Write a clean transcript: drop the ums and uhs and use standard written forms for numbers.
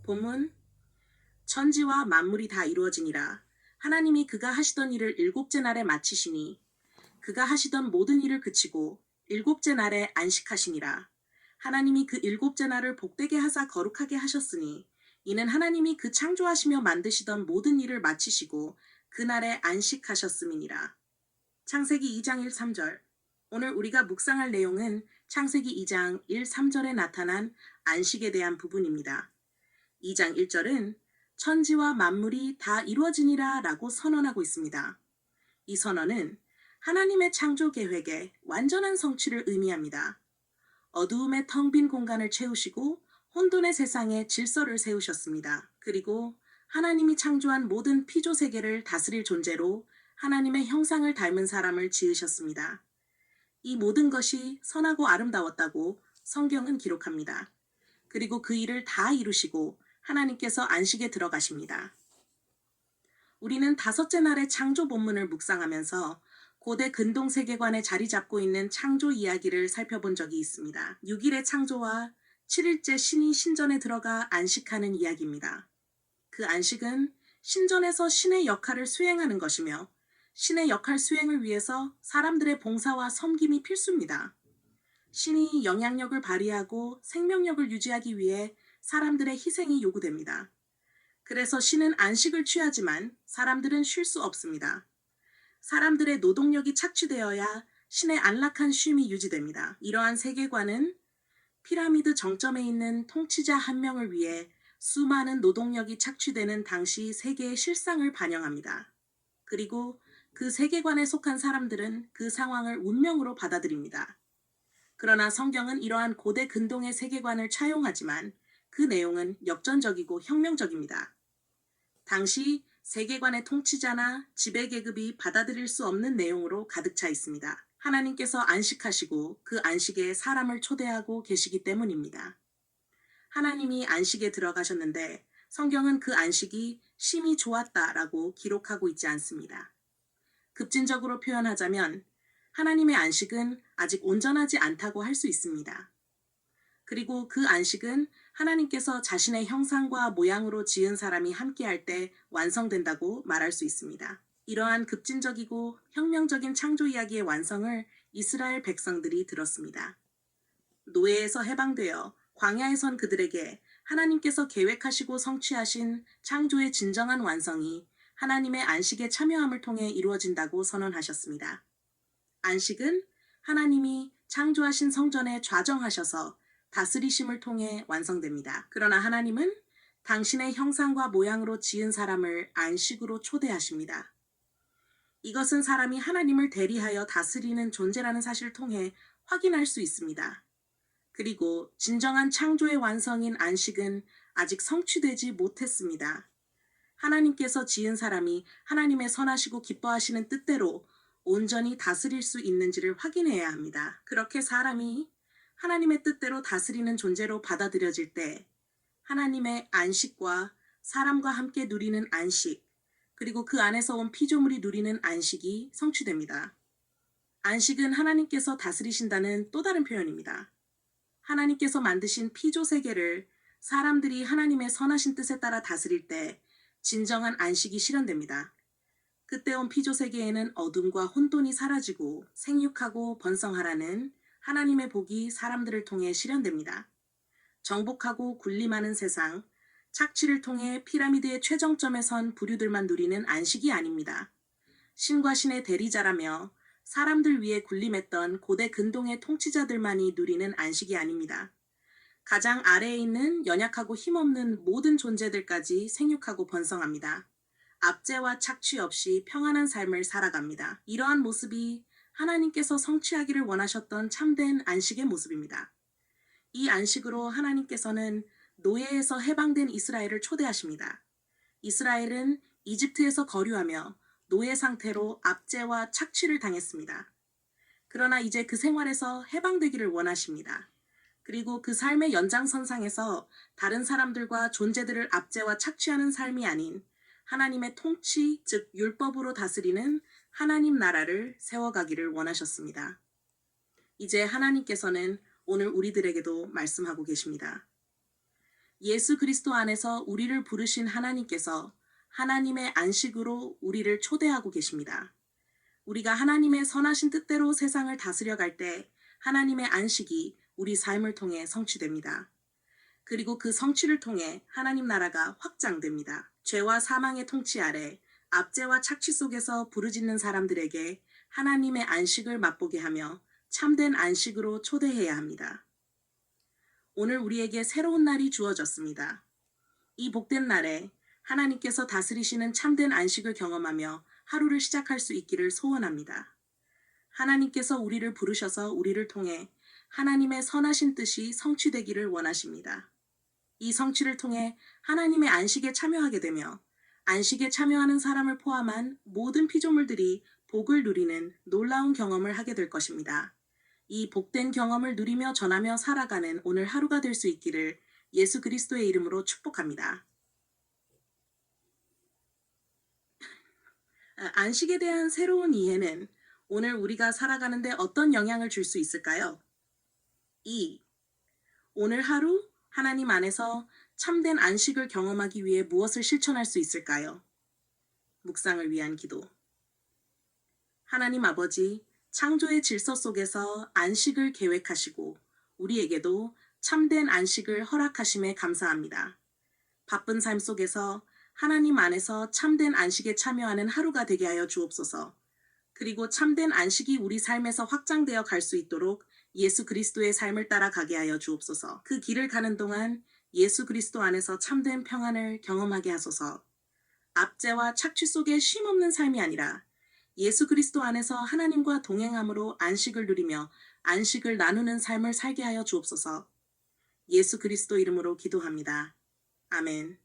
본문. 천지와 만물이 다 이루어지니라. 하나님이 그가 하시던 일을 일곱째 날에 마치시니 그가 하시던 모든 일을 그치고 일곱째 날에 안식하시니라. 하나님이 그 일곱째 날을 복되게 하사 거룩하게 하셨으니 이는 하나님이 그 창조하시며 만드시던 모든 일을 마치시고 그날에 안식하셨음이니라. 창세기 2장 1, 3절. 오늘 우리가 묵상할 내용은 창세기 2장 1, 3절에 나타난 안식에 대한 부분입니다. 2장 1절은 천지와 만물이 다 이루어지니라 라고 선언하고 있습니다. 이 선언은 하나님의 창조 계획의 완전한 성취를 의미합니다. 어두움의 텅 빈 공간을 채우시고 혼돈의 세상에 질서를 세우셨습니다. 그리고 하나님이 창조한 모든 피조 세계를 다스릴 존재로 하나님의 형상을 닮은 사람을 지으셨습니다. 이 모든 것이 선하고 아름다웠다고 성경은 기록합니다. 그리고 그 일을 다 이루시고 하나님께서 안식에 들어가십니다. 우리는 다섯째 날의 창조 본문을 묵상하면서 고대 근동 세계관에 자리 잡고 있는 창조 이야기를 살펴본 적이 있습니다. 6일의 창조와 7일째 신이 신전에 들어가 안식하는 이야기입니다. 그 안식은 신전에서 신의 역할을 수행하는 것이며 신의 역할 수행을 위해서 사람들의 봉사와 섬김이 필수입니다. 신이 영향력을 발휘하고 생명력을 유지하기 위해 사람들의 희생이 요구됩니다. 그래서 신은 안식을 취하지만 사람들은 쉴 수 없습니다. 사람들의 노동력이 착취되어야 신의 안락한 쉼이 유지됩니다. 이러한 세계관은 피라미드 정점에 있는 통치자 한 명을 위해 수많은 노동력이 착취되는 당시 세계의 실상을 반영합니다. 그리고 그 세계관에 속한 사람들은 그 상황을 운명으로 받아들입니다. 그러나 성경은 이러한 고대 근동의 세계관을 차용하지만 그 내용은 역전적이고 혁명적입니다. 당시 세계관의 통치자나 지배계급이 받아들일 수 없는 내용으로 가득 차 있습니다. 하나님께서 안식하시고 그 안식에 사람을 초대하고 계시기 때문입니다. 하나님이 안식에 들어가셨는데 성경은 그 안식이 심히 좋았다라고 기록하고 있지 않습니다. 급진적으로 표현하자면 하나님의 안식은 아직 온전하지 않다고 할 수 있습니다. 그리고 그 안식은 하나님께서 자신의 형상과 모양으로 지은 사람이 함께할 때 완성된다고 말할 수 있습니다. 이러한 급진적이고 혁명적인 창조 이야기의 완성을 이스라엘 백성들이 들었습니다. 노예에서 해방되어 광야에 선 그들에게 하나님께서 계획하시고 성취하신 창조의 진정한 완성이 하나님의 안식에 참여함을 통해 이루어진다고 선언하셨습니다. 안식은 하나님이 창조하신 성전에 좌정하셔서 다스리심을 통해 완성됩니다. 그러나 하나님은 당신의 형상과 모양으로 지은 사람을 안식으로 초대하십니다. 이것은 사람이 하나님을 대리하여 다스리는 존재라는 사실을 통해 확인할 수 있습니다. 그리고 진정한 창조의 완성인 안식은 아직 성취되지 못했습니다. 하나님께서 지은 사람이 하나님의 선하시고 기뻐하시는 뜻대로 온전히 다스릴 수 있는지를 확인해야 합니다. 그렇게 사람이 하나님의 뜻대로 다스리는 존재로 받아들여질 때 하나님의 안식과 사람과 함께 누리는 안식, 그리고 그 안에서 온 피조물이 누리는 안식이 성취됩니다. 안식은 하나님께서 다스리신다는 또 다른 표현입니다. 하나님께서 만드신 피조 세계를 사람들이 하나님의 선하신 뜻에 따라 다스릴 때 진정한 안식이 실현됩니다. 그때 온 피조 세계에는 어둠과 혼돈이 사라지고 생육하고 번성하라는 하나님의 복이 사람들을 통해 실현됩니다. 정복하고 군림하는 세상, 착취를 통해 피라미드의 최정점에 선 부류들만 누리는 안식이 아닙니다. 신과 신의 대리자라며 사람들 위에 군림했던 고대 근동의 통치자들만이 누리는 안식이 아닙니다. 가장 아래에 있는 연약하고 힘없는 모든 존재들까지 생육하고 번성합니다. 압제와 착취 없이 평안한 삶을 살아갑니다. 이러한 모습이 하나님께서 성취하기를 원하셨던 참된 안식의 모습입니다. 이 안식으로 하나님께서는 노예에서 해방된 이스라엘을 초대하십니다. 이스라엘은 이집트에서 거류하며 노예 상태로 압제와 착취를 당했습니다. 그러나 이제 그 생활에서 해방되기를 원하십니다. 그리고 그 삶의 연장선상에서 다른 사람들과 존재들을 압제와 착취하는 삶이 아닌 하나님의 통치, 즉 율법으로 다스리는 하나님 나라를 세워가기를 원하셨습니다. 이제 하나님께서는 오늘 우리들에게도 말씀하고 계십니다. 예수 그리스도 안에서 우리를 부르신 하나님께서 하나님의 안식으로 우리를 초대하고 계십니다. 우리가 하나님의 선하신 뜻대로 세상을 다스려 갈 때 하나님의 안식이 우리 삶을 통해 성취됩니다. 그리고 그 성취를 통해 하나님 나라가 확장됩니다. 죄와 사망의 통치 아래 압제와 착취 속에서 부르짖는 사람들에게 하나님의 안식을 맛보게 하며 참된 안식으로 초대해야 합니다. 오늘 우리에게 새로운 날이 주어졌습니다. 이 복된 날에 하나님께서 다스리시는 참된 안식을 경험하며 하루를 시작할 수 있기를 소원합니다. 하나님께서 우리를 부르셔서 우리를 통해 하나님의 선하신 뜻이 성취되기를 원하십니다. 이 성취를 통해 하나님의 안식에 참여하게 되며 안식에 참여하는 사람을 포함한 모든 피조물들이 복을 누리는 놀라운 경험을 하게 될 것입니다. 이 복된 경험을 누리며 전하며 살아가는 오늘 하루가 될 수 있기를 예수 그리스도의 이름으로 축복합니다. 안식에 대한 새로운 이해는 오늘 우리가 살아가는데 어떤 영향을 줄 수 있을까요? 2. 오늘 하루 하나님 안에서 참된 안식을 경험하기 위해 무엇을 실천할 수 있을까요? 묵상을 위한 기도. 하나님 아버지, 창조의 질서 속에서 안식을 계획하시고 우리에게도 참된 안식을 허락하심에 감사합니다. 바쁜 삶 속에서 하나님 안에서 참된 안식에 참여하는 하루가 되게 하여 주옵소서. 그리고 참된 안식이 우리 삶에서 확장되어 갈 수 있도록 예수 그리스도의 삶을 따라 가게 하여 주옵소서. 그 길을 가는 동안 예수 그리스도 안에서 참된 평안을 경험하게 하소서. 압제와 착취 속에 쉼없는 삶이 아니라 예수 그리스도 안에서 하나님과 동행함으로 안식을 누리며 안식을 나누는 삶을 살게 하여 주옵소서. 예수 그리스도 이름으로 기도합니다. 아멘.